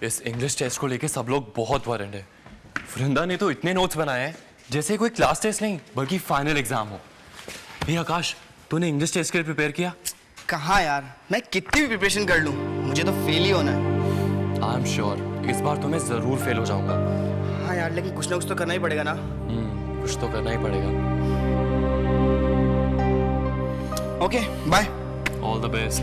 इस English test को लेके सब लोग बहुत वरिड है। वृंदा ने तो इतने नोट्स बनाए हैं जैसे कोई क्लास टेस्ट नहीं बल्कि फाइनल एग्जाम हो। ये आकाश, तूने इंग्लिश टेस्ट के लिए प्रिपेयर किया? कहाँ यार, मैं कितनी भी प्रिपरेशन कर लूँ मुझे तो फेल ही होना है। आई एम श्योर इस बार तो मैं जरूर फेल हो जाऊंगा। हाँ यार, लेकिन कुछ ना कुछ तो करना ही पड़ेगा ना। कुछ तो करना ही पड़ेगा। Okay bye. All the best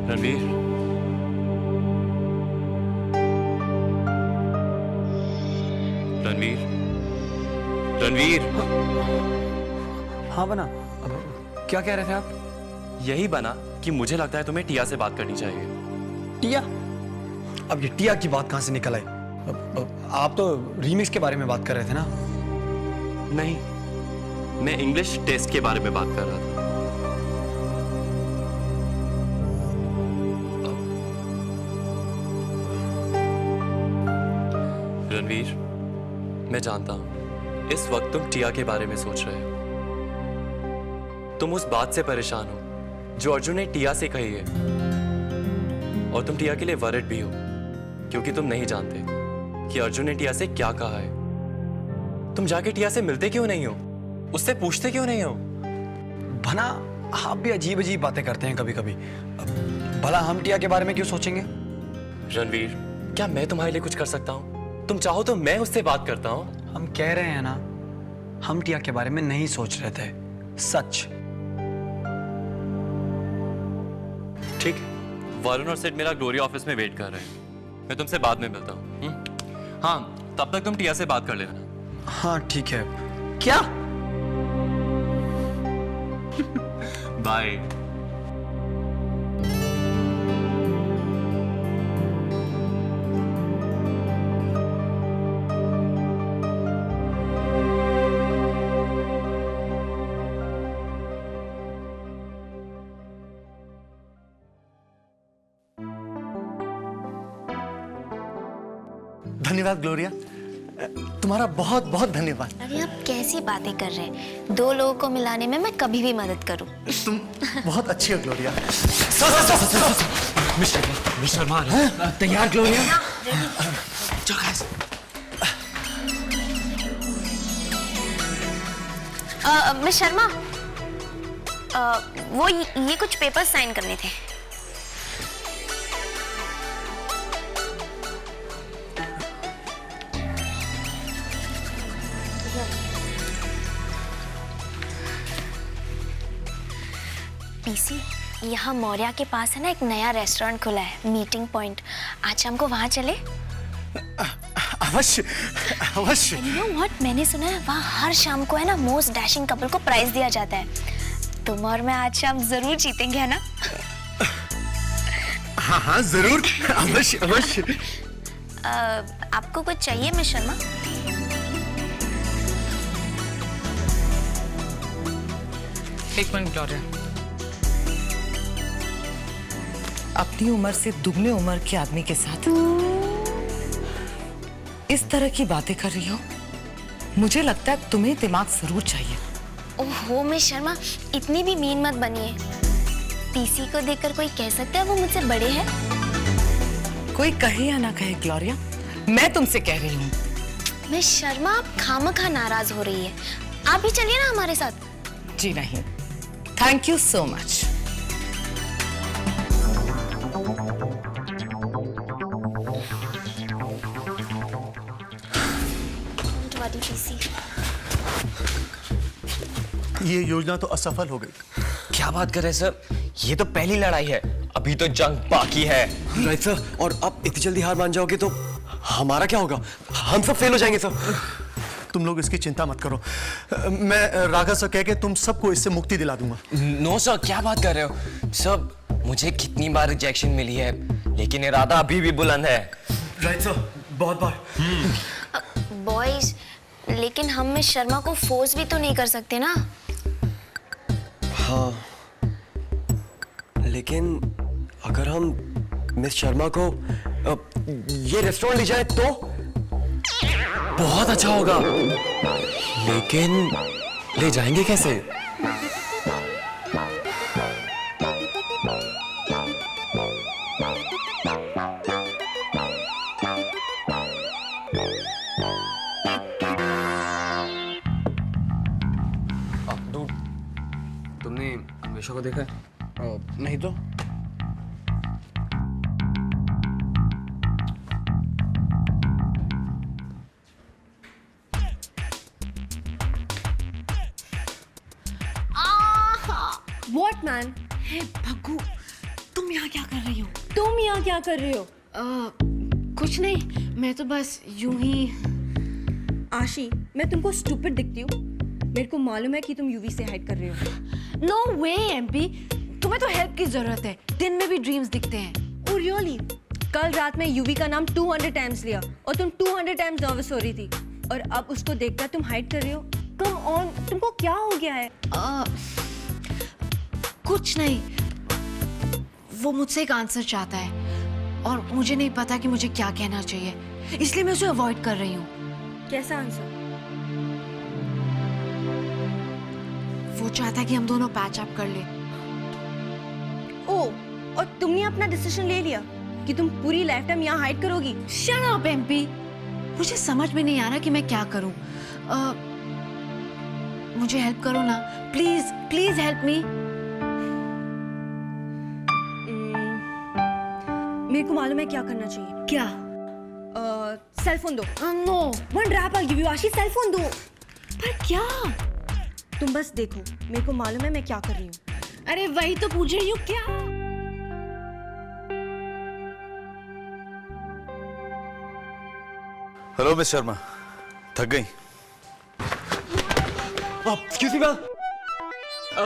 Ranveer. Ranveer, Ranveer. हाँ बना, क्या कह रहे थे आप? यही बना कि मुझे लगता है तुम्हें टिया से बात करनी चाहिए। टिया? अब ये टिया की बात कहाँ से निकल आई? आप तो रीमिक्स के बारे में बात कर रहे थे ना? नहीं, मैं इंग्लिश टेस्ट के बारे में बात कर रहा था। रणवीर, मैं जानता हूं इस वक्त तुम टिया के बारे में सोच रहे हो। तुम उस बात से परेशान हो जो अर्जुन ने टिया से कही है, और तुम टिया के लिए वरिड भी हो क्योंकि तुम नहीं जानते कि अर्जुन ने टिया से क्या कहा है। तुम जाके टिया से मिलते क्यों नहीं हो, उससे पूछते क्यों नहीं हो? भला आप भी अजीब अजीब बातें करते हैं कभी कभी। भला हम टिया के बारे में क्यों सोचेंगे? रणवीर, क्या मैं तुम्हारे लिए कुछ कर सकता हूँ? तुम चाहो तो मैं उससे बात करता हूँ। हम कह रहे हैं ना, हम टिया के बारे में नहीं सोच रहे थे, सच। ठीक है, वरुण और सिड मेरा ग्लोरी ऑफिस में वेट कर रहे हैं। मैं तुमसे बाद में मिलता हूँ। हाँ, तब तक तुम टिया से बात कर लेना। हाँ ठीक है। क्या? बाय। धन्यवाद ग्लोरिया, तुम्हारा बहुत बहुत धन्यवाद। अरे आप कैसी बातें कर रहे हैं? दो लोगों को मिलाने में मैं कभी भी मदद करूं। तुम बहुत अच्छी हो ग्लोरिया। मिस्टर मान तैयार ग्लोरिया? मिस शर्मा, वो ये कुछ पेपर साइन करने थे। पीसी, यहाँ मौर्या के पास है ना एक नया रेस्टोरेंट खुला है, मीटिंग पॉइंट। आज शाम को वहाँ चले? अवश्य अवश्य। You know what? मैंने सुना है वहाँ हर शाम को है ना मोस्ट डैशिंग कपल को प्राइज दिया जाता है। तुम और मैं आज शाम जरूर जीतेंगे, है ना? हाँ हाँ जरूर, अवश्य अवश्य। आपको कुछ चाहिए मिस शर्मा? एक मिनट ग्लोरिया। अपनी उम्र से दुगने उम्र के आदमी के साथ इस तरह की बातें कर रही हो? मुझे लगता है तुम्हें दिमाग जरूर चाहिए। ओहो मिस शर्मा, इतनी भी मीन मत बनिए। पीसी को देखकर कोई कह सकता है वो मुझसे बड़े हैं? कोई कहे या ना कहे ग्लोरिया, मैं तुमसे कह रही हूँ। मिस शर्मा, आप खामखा नाराज हो रही है। आप भी चलिए ना हमारे साथ। जी नहीं, थैंक यू सो मच। ये योजना तो असफल हो गई। क्या बात कर रहे हैं सर, ये तो पहली लड़ाई है, अभी तो जंग बाकी है। राइट सर, और अब इतनी जल्दी हार मान जाओगे तो हमारा क्या होगा? हम सब फेल हो जाएंगे सर। तुम लोग इसकी चिंता मत करो, मैं राघव से कह के तुम सबको इससे मुक्ति दिला दूंगा। नो सर, क्या बात कर रहे हो सर? मुझे कितनी बार रिजेक्शन मिली है, लेकिन इरादा अभी भी बुलंद है। राइट सर, बहुत बार। बॉयज, लेकिन हम मिस शर्मा को फोर्स भी तो नहीं कर सकते ना? हाँ, लेकिन अगर हम मिस शर्मा को ये रेस्टोरेंट ले जाए तो बहुत अच्छा होगा, लेकिन ले जाएंगे कैसे? डूड, तुमने हमेशा को देखा है? नहीं तो What man? हे भग्गू, तुम यहाँ क्या कर रही हो? तुम यहाँ क्या कर रही हो? कुछ नहीं, मैं तो बस यूं ही। आशी, मैं तुमको स्टूपिड दिखती हूँ? मेरे को मालूम है कि तुम यूवी से हाइड कर रही हो। No way, एमपी, तुम्हें तो हेल्प की जरूरत है। दिन में भी ड्रीम्स दिखते हैं। Oh really? कल रात में यूवी का नाम 200 टाइम्स लिया और तुम 200 टाइम्स नर्वस हो रही थी और अब उसको देखकर तुम हाइड कर रही हो। कम ऑन, तुमको क्या हो गया है? कुछ नहीं, वो मुझसे एक आंसर चाहता है और मुझे नहीं पता कि मुझे क्या कहना चाहिए, इसलिए मैं उसे अवॉइड कर रही हूँ। कैसा आंसर? वो चाहता है कि हम दोनों पैच अप कर ले। ओ, और तुमने अपना डिसीजन ले लिया कि तुम पूरी लाइफ टाइम यहाँ हाइड करोगी? शट अप एमपी, मुझे समझ में नहीं आ रहा कि मैं क्या करूँ। मुझे हेल्प करो ना, प्लीज प्लीज हेल्प मी। मेरे को मालूम है क्या करना चाहिए। क्या? सेल फोन दो। No, one rap I give you. Ashi, cell phone दो। पर क्या? तुम बस देखो, मेरे को मालूम है मैं क्या कर रही हूँ। अरे वही तो पूछ रही हूँ, क्या? हेलो मिस शर्मा, थक गई? एक्सक्यूज मी मैम,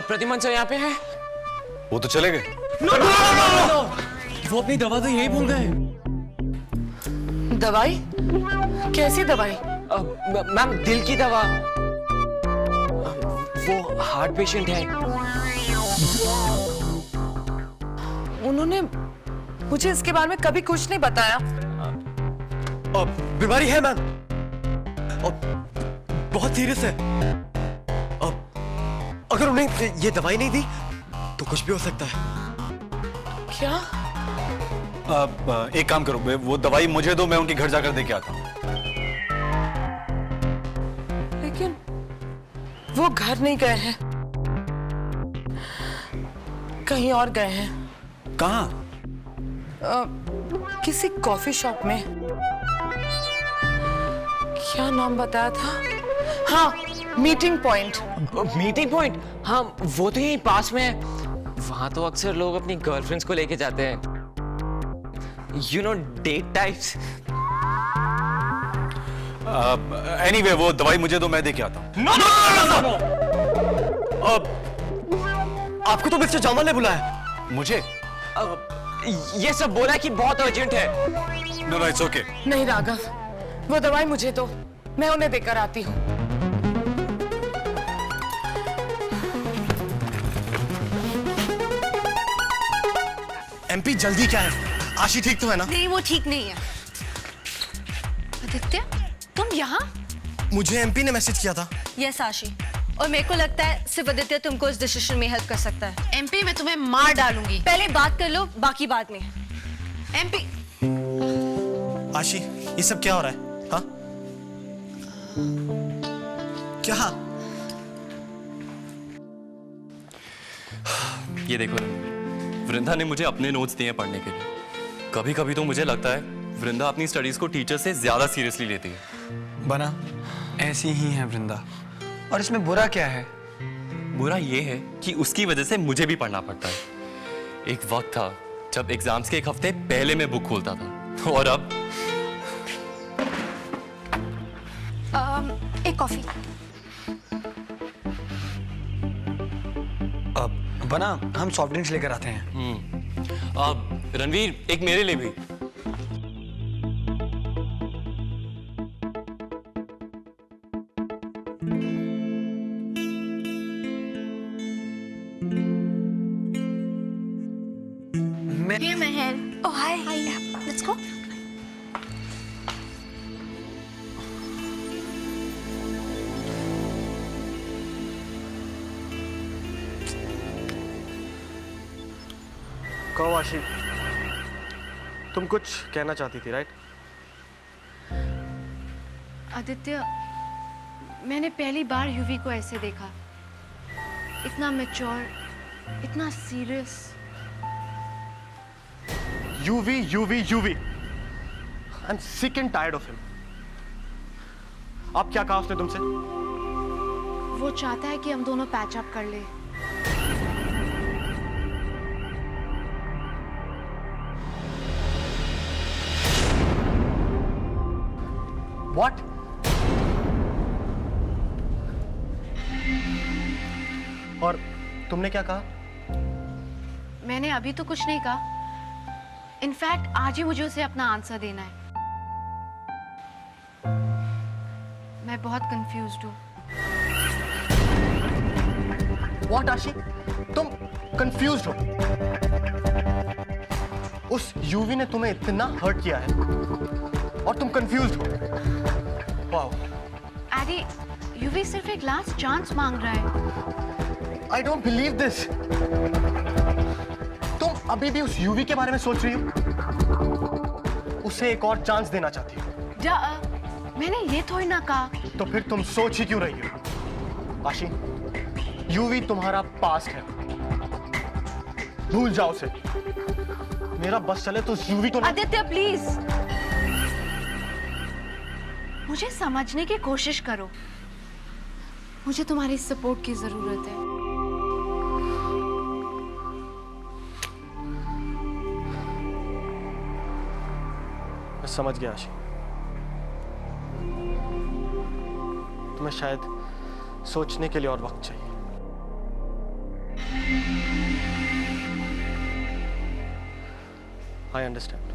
प्रतिमान सर यहाँ पे है? वो तो चले गए। वो अपनी दवा तो यही भूल गए। दवाई? कैसी दवाई? मैम, दिल की दवा। वो हार्ट पेशेंट है। उन्होंने मुझे इसके बारे में कभी कुछ नहीं बताया। बीमारी है मैम, बहुत सीरियस है। अगर उन्हें ये दवाई नहीं दी तो कुछ भी हो सकता है। क्या? एक काम करो, वो दवाई मुझे दो, मैं उनके घर जाकर दे के आता हूँ। लेकिन वो घर नहीं गए हैं, कहीं और गए हैं। कहाँ? किसी कॉफी शॉप में। क्या नाम बताया था? हाँ, मीटिंग पॉइंट। Meeting point? हाँ, वो तो यहीं पास में है। वहां तो अक्सर लोग अपनी गर्लफ्रेंड्स को लेके जाते हैं, you know, date types. Anyway, वो दवाई मुझे दो, मैं दे के आता हूँ। आपको तो मिस्टर जामल ने बुलाया। मुझे? ये सब बोला कि बहुत अर्जेंट है। No, it's okay. नहीं राघव, वो दवाई मुझे दो, मैं उन्हें देकर आती हूँ। एमपी, जल्दी क्या है? आशी ठीक तो है ना? नहीं, वो ठीक नहीं है। आदित्य, तुम यहाँ? मुझे एमपी ने मैसेज किया था। यस आशी, और मेरे को लगता है सिर्फ आदित्य तुमको इस डिसीजन में हेल्प कर सकता है। एमपी, मैं तुम्हें मार डालूंगी। पहले बात कर लो, बाकी बाद में। एमपी। आशी, ये सब क्या हो रहा है? हाँ? क्या? ये देखो ना, वृंदा ने मुझे अपने नोट्स दिए पढ़ने के लिए। कभी कभी तो मुझे लगता है वृंदा अपनी स्टडीज को टीचर से ज्यादा सीरियसली लेती है। बना ऐसी ही है वृंदा, और इसमें बुरा क्या है? बुरा ये है कि उसकी वजह से मुझे भी पढ़ना पड़ता है। एक वक्त था जब एग्जाम्स के एक हफ्ते पहले मैं बुक खोलता था, और अब एक कॉफी। बना, हम सॉफ्ट ड्रिंक्स लेकर आते हैं। अब रणवीर, एक मेरे लिए भी। Here, Mahal. Oh, hi. Hi. Let's go. कहो आशी, तुम कुछ कहना चाहती थी, राइट? आदित्य, मैंने पहली बार यूवी को ऐसे देखा, इतना मैच्योर, इतना serious. UV UV UV, I am sick and tired of him. अब क्या कहा उसने तुमसे? वो चाहता है कि हम दोनों पैच अप कर ले। What? और तुमने क्या कहा? मैंने अभी तो कुछ नहीं कहा। इनफैक्ट आज ही मुझे उसे अपना आंसर देना है। मैं बहुत कंफ्यूज्ड हूँ। What आशी? तुम कंफ्यूज्ड हो? उस यूवी ने तुम्हें इतना हर्ट किया है और तुम कंफ्यूज्ड हो? वाओ। एडी, यूवी सिर्फ एक लास्ट चांस मांग रहा है। I don't believe this. तुम अभी भी उस यूवी के बारे में सोच रही हो? उसे एक और चांस देना चाहती हो? मैंने ये थोड़ी ना कहा। तो फिर तुम सोच ही क्यों रही हो? आशी, यूवी तुम्हारा पास्ट है, भूल जाओ उसे। मेरा बस चले तो उस यूवी को ना... आदित्य प्लीज, मुझे समझने की कोशिश करो। मुझे तुम्हारी सपोर्ट की जरूरत है। मैं समझ गया आशी, तुम्हें शायद सोचने के लिए और वक्त चाहिए। I understand.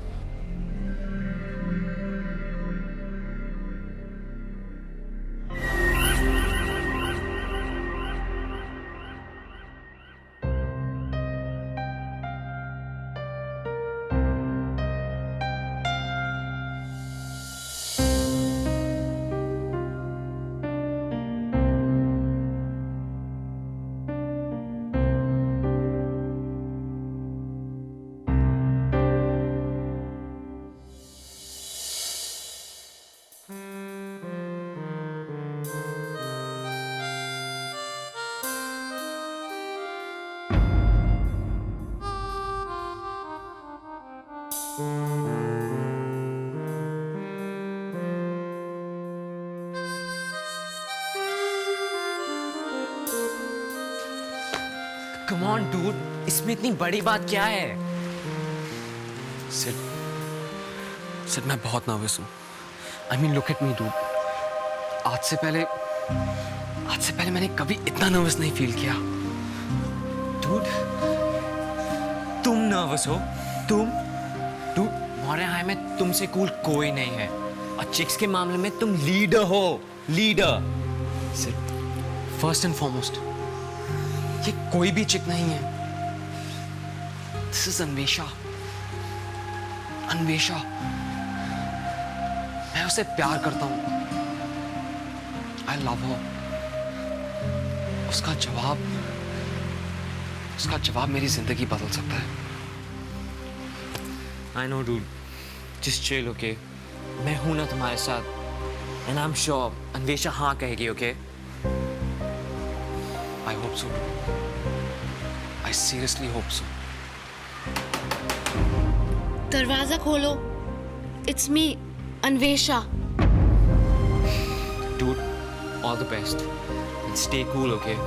Come on dude, इसमें इतनी बड़ी बात क्या है? सिड मैं बहुत नर्वस हूँ। I mean look at me dude, आज से पहले मैंने कभी इतना नर्वस नहीं फील किया। डूड, तुम नर्वस हो? तुम? डूड, हमारे हाई में तुमसे कूल कोई नहीं है और चिक्स के मामले में तुम लीडर हो, leader. Sid, first and foremost, ये कोई भी चिक नहीं है। This is Anvesha. अन्वेषा, मैं उसे प्यार करता हूं। आई लव हर। उसका जवाब मेरी जिंदगी बदल सकता है। I know dude, just chill, okay? मैं हूं ना तुम्हारे साथ, and I am sure Anvesha हाँ कहेगी, okay? I hope so. I seriously hope so. दरवाजा खोलो। It's me, Anvesha. Dude, all the best. And stay cool, okay?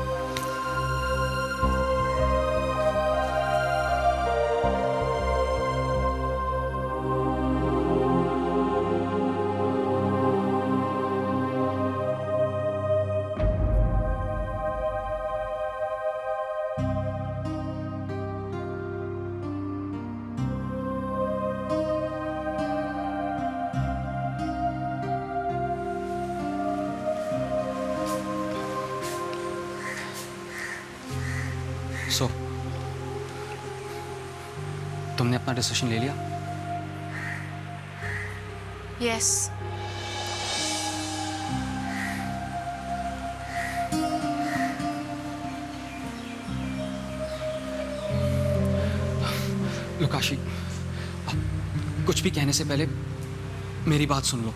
सो तुमने अपना डिसीजन ले लिया? यस। लुकाशी, कुछ भी कहने से पहले मेरी बात सुन लो।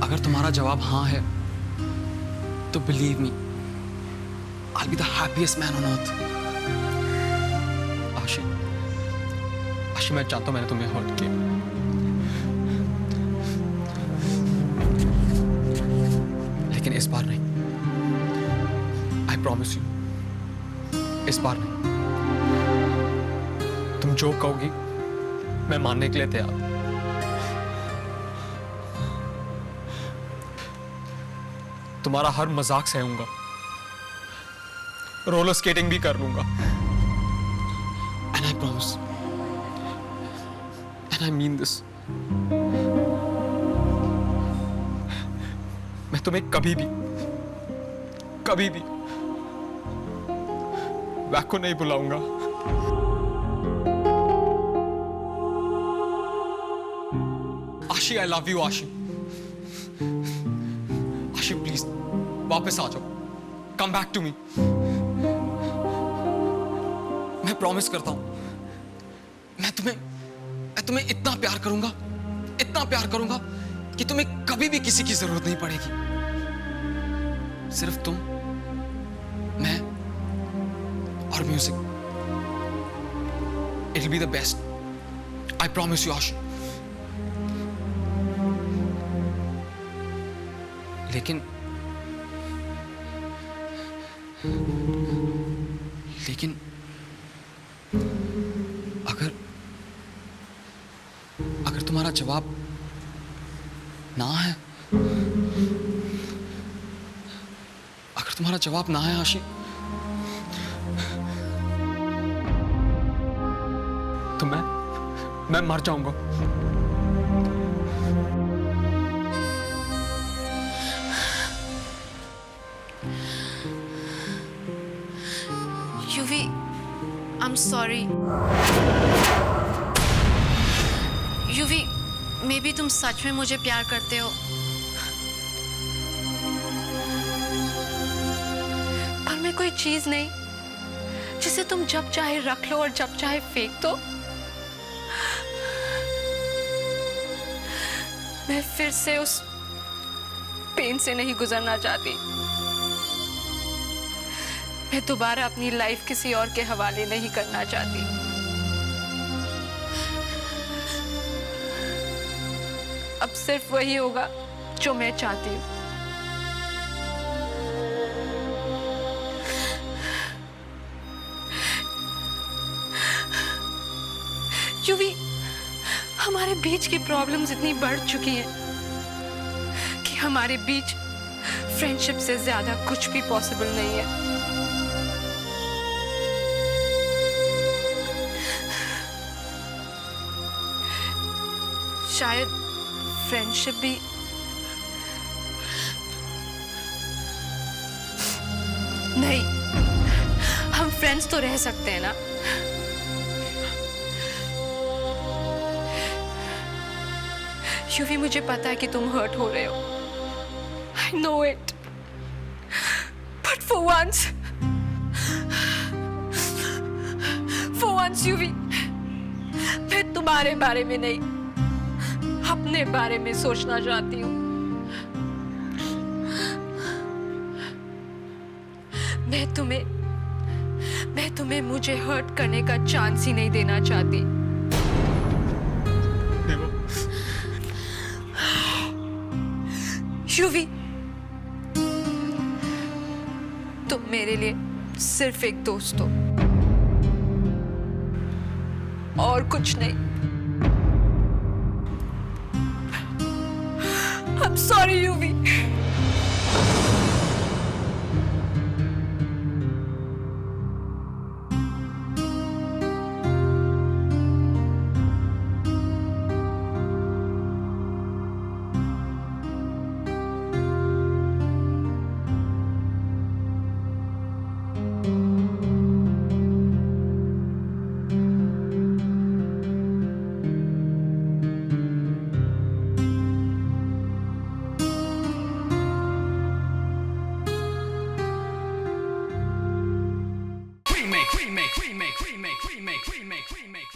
अगर तुम्हारा जवाब हाँ है तो believe me, I'll be the happiest man on earth. आशी, मैं चाहता हूं मैंने तुम्हें हर्ट किया, लेकिन इस बार नहीं। I promise you, इस बार नहीं। तुम जो कहोगी मैं मानने के लिए तैयार। तुम्हारा हर मजाक सहूंगा, रोलर स्केटिंग भी कर लूंगा। And I promise, and I mean this, मैं तुम्हें कभी भी बैक को नहीं बुलाऊंगा। आशी, आई लव यू आशी। आशी प्लीज वापस आ जाओ, कम बैक टू मी। मैं प्रॉमिस करता हूं, मैं तुम्हें इतना प्यार करूंगा कि तुम्हें कभी भी किसी की जरूरत नहीं पड़ेगी। सिर्फ तुम, मैं और music. It will be the best, I promise you आशी। लेकिन अगर तुम्हारा जवाब ना है, अगर तुम्हारा जवाब ना है आशी, तो मैं मर जाऊंगा। युवी, I'm sorry. UV, may be तुम सच में मुझे प्यार करते हो, पर मैं कोई चीज नहीं जिसे तुम जब चाहे रख लो और जब चाहे फेंक दो। मैं फिर से उस पेन से नहीं गुजरना चाहती। मैं दोबारा अपनी लाइफ किसी और के हवाले नहीं करना चाहती। अब सिर्फ वही होगा जो मैं चाहती हूँ। युवी, हमारे बीच की प्रॉब्लम्स इतनी बढ़ चुकी हैं कि हमारे बीच फ्रेंडशिप से ज्यादा कुछ भी पॉसिबल नहीं है। शायद फ्रेंडशिप भी नहीं, हम फ्रेंड्स तो रह सकते हैं ना। युवी, मुझे पता है कि तुम हर्ट हो रहे हो, I know it, but for once युवी, मैं तुम्हारे बारे में नहीं अपने बारे में सोचना चाहती हूँ। मैं तुम्हें मुझे हर्ट करने का चांस ही नहीं देना चाहती। युवी, तुम मेरे लिए सिर्फ एक दोस्त हो और कुछ नहीं। I'm sorry, Yuvi. remake. remake, remake, remake, remake, remake.